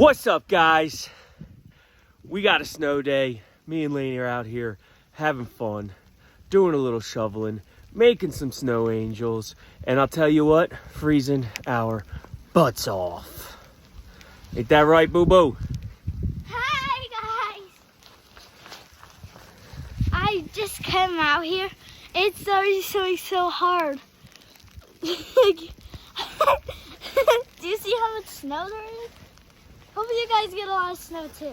What's up, guys? We got a snow day. Me and Lainey are out here having fun, doing a little shoveling, making some snow angels, and I'll tell you what, freezing our butts off. Ain't that right, boo-boo? Hi, guys. I just came out here. It's already so hard. Do you see how much snow there is? Hope you guys get a lot of snow too.